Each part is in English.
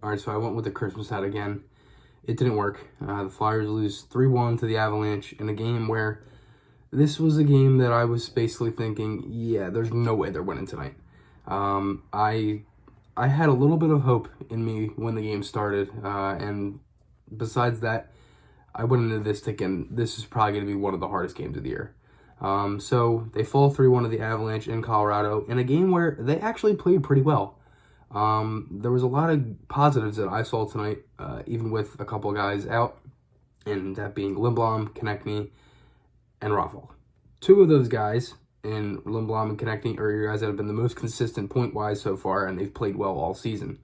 All right, so I went with the Christmas hat again. It didn't work. The Flyers lose 3-1 to the Avalanche in a game where this was a game that I was basically thinking, yeah, there's no way they're winning tonight. I had a little bit of hope in me when the game started, and besides that, I went into this thinking this is probably going to be one of the hardest games of the year. So they fall 3-1 to the Avalanche in Colorado in a game where they actually played pretty well. There was a lot of positives that I saw tonight, even with a couple of guys out, and that being Lindblom, Konechny, and Raffl. Two of those guys, in Lindblom and Konechny, are your guys that have been the most consistent point-wise so far, and they've played well all season.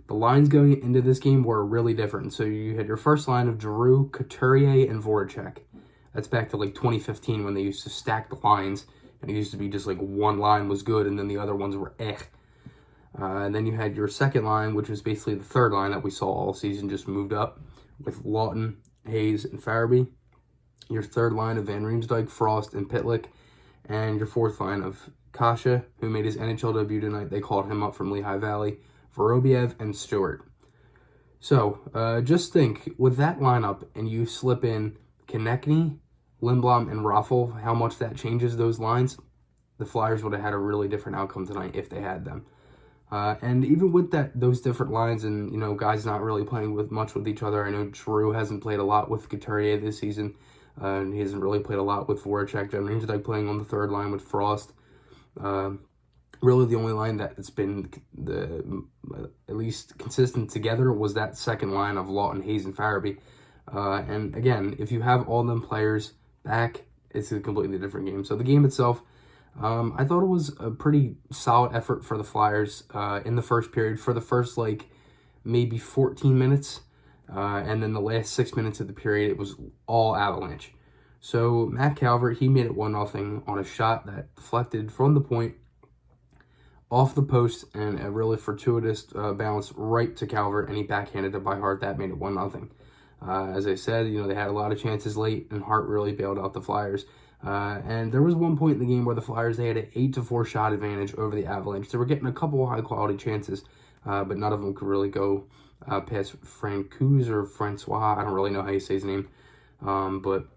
The lines going into this game were really different. So you had your first line of Giroux, Couturier, and Voracek. That's back to like 2015 when they used to stack the lines, and it used to be just like one line was good, and then the other ones were eh. And then you had your second line, which was basically the third line that we saw all season, just moved up with Lawton, Hayes, and Farabee. Your third line of Van Riemsdyk, Frost, and Pitlick. And your fourth line of Kase, who made his NHL debut tonight. They called him up from Lehigh Valley, Vorobiev, and Stewart. So just think, with that lineup, and you slip in Konechny, Lindblom, and Raffl, how much that changes those lines. The Flyers would have had a really different outcome tonight if they had them. And even with those different lines and, guys not really playing much with each other, I know Giroux hasn't played a lot with Couturier this season, and he hasn't really played a lot with Voracek. Van Riemsdyk playing on the third line with Frost. Really the only line that's been at least consistent together was that second line of Lawton, Hayes, and Farabee. And again, if you have all them players back, it's a completely different game. So the game itself, I thought it was a pretty solid effort for the Flyers in the first period, for the first maybe 14 minutes. And then the last 6 minutes of the period, it was all Avalanche. So Matt Calvert, he made it 1-0 on a shot that deflected from the point off the post, and a really fortuitous bounce right to Calvert, and he backhanded it by Hart. That made it 1-0. As I said, they had a lot of chances late, and Hart really bailed out the Flyers. And there was one point in the game where the Flyers, they had an 8-4 shot advantage over the Avalanche. They were getting a couple of high-quality chances, but none of them could really go past Francouz or Francois. I don't really know how you say his name. But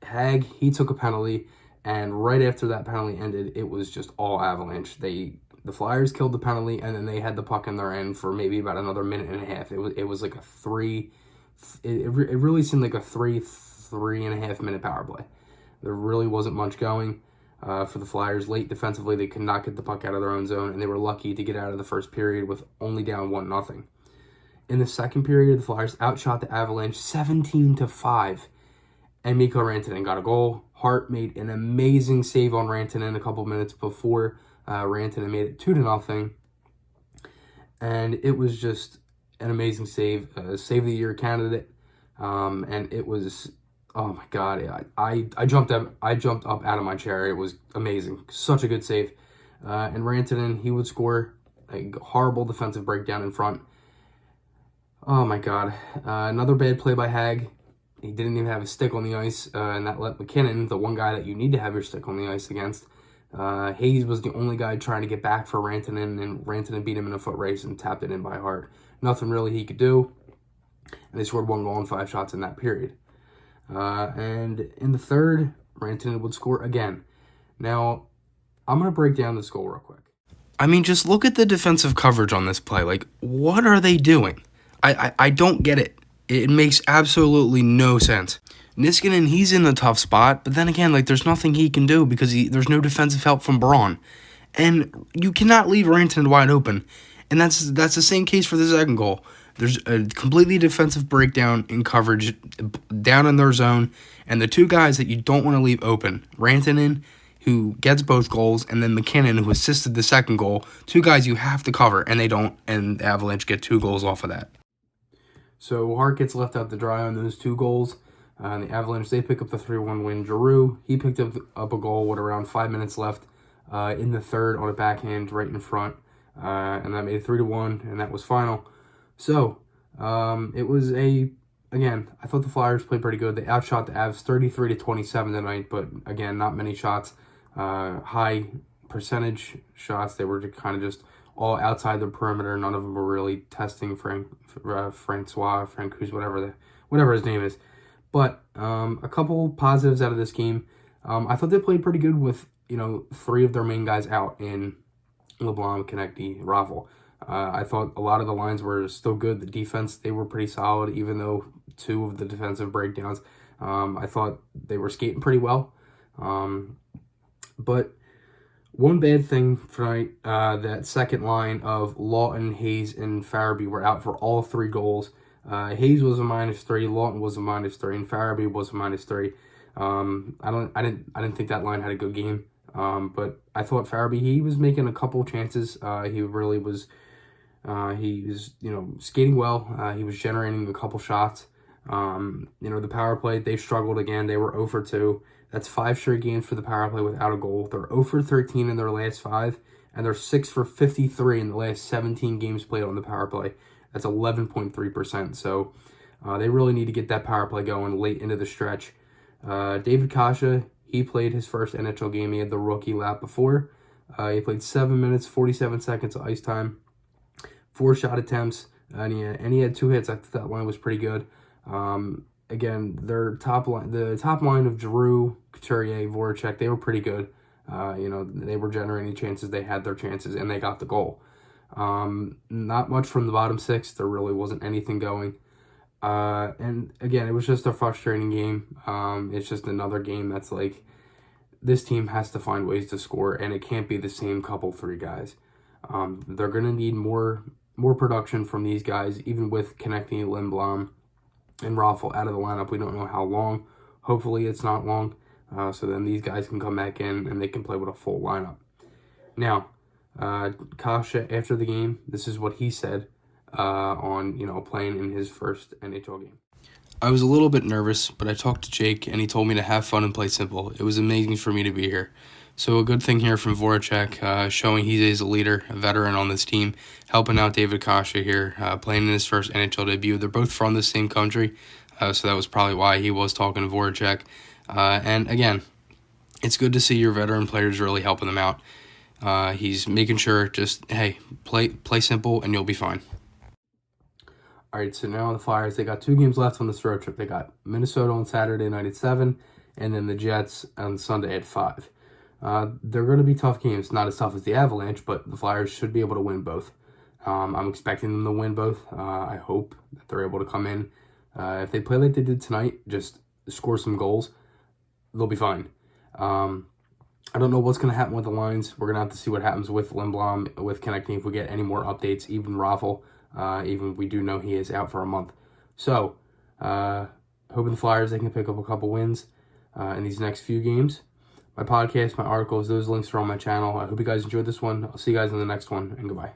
Hag, he took a penalty, and right after that penalty ended, it was just all Avalanche. The Flyers killed the penalty, and then they had the puck in their end for maybe about another minute and a half. It was like a three. It really seemed like a 3.5 minute power play. There really wasn't much going for the Flyers. Late defensively, they could not get the puck out of their own zone, and they were lucky to get out of the first period with only down 1-0. In the second period, the Flyers outshot the Avalanche 17-5, and Mikko Rantanen got a goal. Hart made an amazing save on Rantanen a couple minutes before Rantanen made it 2-0, and it was just an amazing save, save of the year candidate, and it was, oh my god, I jumped up out of my chair. It was amazing, such a good save, and Rantanen, he would score a horrible defensive breakdown in front. Oh my god, another bad play by Hag. He didn't even have a stick on the ice, and that let McKinnon, the one guy that you need to have your stick on the ice against. Hayes was the only guy trying to get back for Rantanen, and Rantanen beat him in a foot race and tapped it in by Hart. Nothing really he could do, and they scored 1 goal and 5 shots in that period. And in the third, Rantanen would score again. Now, I'm going to break down this goal real quick. I mean, just look at the defensive coverage on this play. Like, what are they doing? I don't get it. It makes absolutely no sense. Niskanen, he's in a tough spot, but then again, there's nothing he can do because there's no defensive help from Braun. And you cannot leave Rantanen wide open. And that's the same case for the second goal. There's a completely defensive breakdown in coverage down in their zone, and the two guys that you don't want to leave open, Rantanen, who gets both goals, and then McKinnon, who assisted the second goal, two guys you have to cover, and they don't, and the Avalanche get 2 goals off of that. So Hart gets left out to dry on those 2 goals. And the Avalanche, they pick up the 3-1 win. Giroux, he picked up a goal with around 5 minutes left in the third on a backhand right in front. And that made it 3-1, and that was final. So it was again, I thought the Flyers played pretty good. They outshot the Avs 33-27 tonight, but again, not many shots. High percentage shots. They were kind of just all outside the perimeter. None of them were really testing Francois, whatever his name is. But a couple positives out of this game. I thought they played pretty good with, 3 of their main guys out in LeBlanc, Konechny, Raffle. I thought a lot of the lines were still good. The defense, they were pretty solid, even though 2 of the defensive breakdowns. I thought they were skating pretty well. But one bad thing tonight, that second line of Lawton, Hayes, and Farabee were out for all 3 goals. Hayes was a -3, Lawton was a -3, and Farabee was a -3. I didn't think that line had a good game. But I thought Farabee, he was making a couple chances. He really was. He was, skating well. He was generating a couple shots. The power play, they struggled again. They were 0 for 2. That's 5 straight games for the power play without a goal. They're 0 for 13 in their last 5, and they're 6 for 53 in the last 17 games played on the power play. That's 11.3%. So they really need to get that power play going late into the stretch. David Kase, he played his first NHL game. He had the rookie lap before. He played 7 minutes, 47 seconds of ice time, 4 shot attempts, and he had 2 hits. I thought that line was pretty good. Again, the top line of Giroux, Couturier, Voracek, they were pretty good. They were generating chances. They had their chances, and they got the goal. Not much from the bottom 6. There really wasn't anything going. And again, it was just a frustrating game. It's just another game that's like, this team has to find ways to score, and it can't be the same couple 3 guys. They're going to need more production from these guys, even with Konechny, Lindblom, and Raffle out of the lineup. We don't know how long. Hopefully it's not long. So then these guys can come back in and they can play with a full lineup. Now, Kase, after the game, this is what he said on playing in his first NHL game. I was a little bit nervous, but I talked to Jake and he told me to have fun and play simple. It was amazing for me to be here. So a good thing here from Voracek, showing he is a leader, a veteran on this team, helping out David Kase here, playing in his first NHL debut. They're both from the same country, so that was probably why he was talking to Voracek. And again, it's good to see your veteran players really helping them out. He's making sure just, hey, play simple and you'll be fine. All right, so now the Flyers, they got 2 games left on this road trip. They got Minnesota on Saturday night at 7, and then the Jets on Sunday at 5. They're going to be tough games, not as tough as the Avalanche, but the Flyers should be able to win both. I'm expecting them to win both. I hope that they're able to come in. If they play like they did tonight, just score some goals, they'll be fine. I don't know what's going to happen with the lines. We're going to have to see what happens with Lindblom, with Konechny, if we get any more updates, even Raffle. Even we do know he is out for a month. So, hoping the Flyers, they can pick up a couple wins in these next few games. My podcast, my articles, those links are on my channel. I hope you guys enjoyed this one. I'll see you guys in the next one, and goodbye.